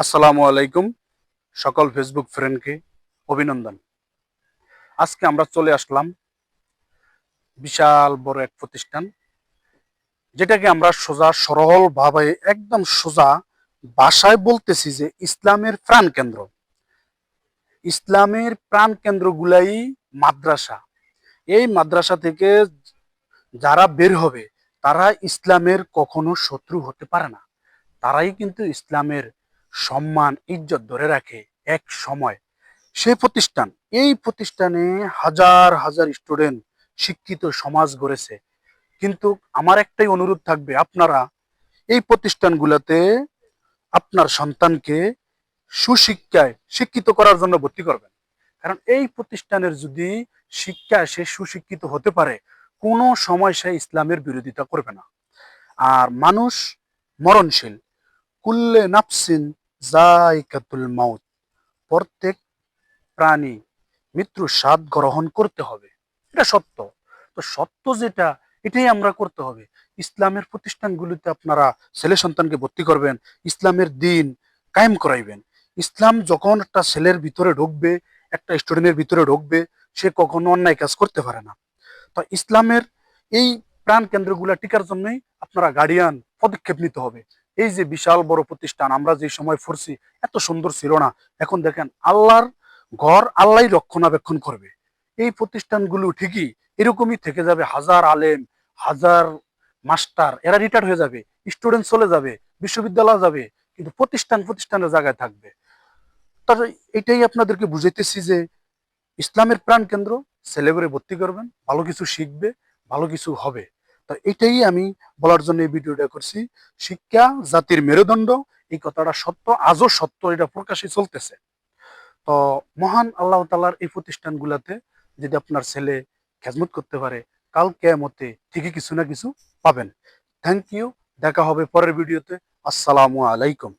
আসসালামু আলাইকুম। সকল ফেসবুক ফ্রেন্ডকে অভিনন্দন। আজকে আমরা চলে আসলাম বিশাল বড় এক প্রতিষ্ঠান, যেটাকে আমরা সোজা সরল ভাবে একদম সোজা ভাষায় বলতেছি যে ইসলামের প্রাণ কেন্দ্র। ইসলামের প্রাণ কেন্দ্রগুলাই মাদ্রাসা। এই মাদ্রাসা থেকে যারা বের হবে তারা ইসলামের কখনো শত্রু হতে পারে না। তারাই কিন্তু ইসলামের সম্মান ইজ্জত ধরে রাখে এক সময়। সেই প্রতিষ্ঠান, এই প্রতিষ্ঠানে হাজার হাজার স্টুডেন্ট শিক্ষিত সমাজ গড়েছে। কিন্তু আমার একটাই অনুরোধ থাকবে, আপনারা এই প্রতিষ্ঠানগুলোতে আপনার সন্তানকে সুশিক্ষায় শিক্ষিত করার জন্য ভর্তি করবেন। কারণ এই প্রতিষ্ঠানের যদি শিক্ষায় সে সুশিক্ষিত হতে পারে, কোনো সময় সে ইসলামের বিরোধিতা করবে না। আর মানুষ মরণশীল, কুল্লে নাফসিন যায়কাতুল মাউত, প্রত্যেক প্রাণী মৃত্যুর স্বাদ গ্রহণ করতে হবে। এটা সত্য। তো সত্য যেটা, এটাই আমরা করতে হবে। ইসলামের প্রতিষ্ঠানগুলিতে আপনারা ছেলে সন্তানকে ভর্তি করবেন, ইসলামের দিন কায়েম করাইবেন। ইসলাম যখন একটা ছেলের ভিতরে ঢুকবে, একটা স্টুডেন্টের ভিতরে ঢুকবে, সে কখনো অন্যায় কাজ করতে পারে না। তো ইসলামের এই প্রাণ কেন্দ্রগুলো টিকার জন্যই আপনারা গার্ডিয়ান পদক্ষেপ নিতে হবে। এই যে বিশাল বড় প্রতিষ্ঠান, আমরা যে সময় পড়ছি এত সুন্দর ছিল না। এখন দেখেন আল্লাহর ঘর আল্লাহ রক্ষণাবেক্ষণ করবে। এই প্রতিষ্ঠানগুলো ঠিকই এরকমই থেকে যাবে। হাজার আলেম, হাজার মাস্টার এরা রিটায়ার হয়ে যাবে, স্টুডেন্ট চলে যাবে, বিশ্ববিদ্যালয় যাবে, কিন্তু প্রতিষ্ঠানের জায়গায় থাকবে। তবে এটাই আপনাদেরকে বুঝাইতেছি যে ইসলামের প্রাণ কেন্দ্র, ছেলেগুলো ভর্তি করবেন, ভালো কিছু শিখবে, ভালো কিছু হবে। তো এটাই আমি বলার জন্য এই ভিডিওটা করছি। শিক্ষা জাতির মেরুদণ্ড, এই কথাটা সত্য, আজও সত্য, এটা প্রকাশই চলতেছে। তো মহান আল্লাহ তাআলার এই প্রতিষ্ঠানগুলোতে যদি আপনার ছেলে খেজমত করতে পারে, কাল কিয়ামতে ঠিকই কিছু না কিছু পাবেন। Thank you. দেখা হবে পরের ভিডিওতে। আসসালামু আলাইকুম।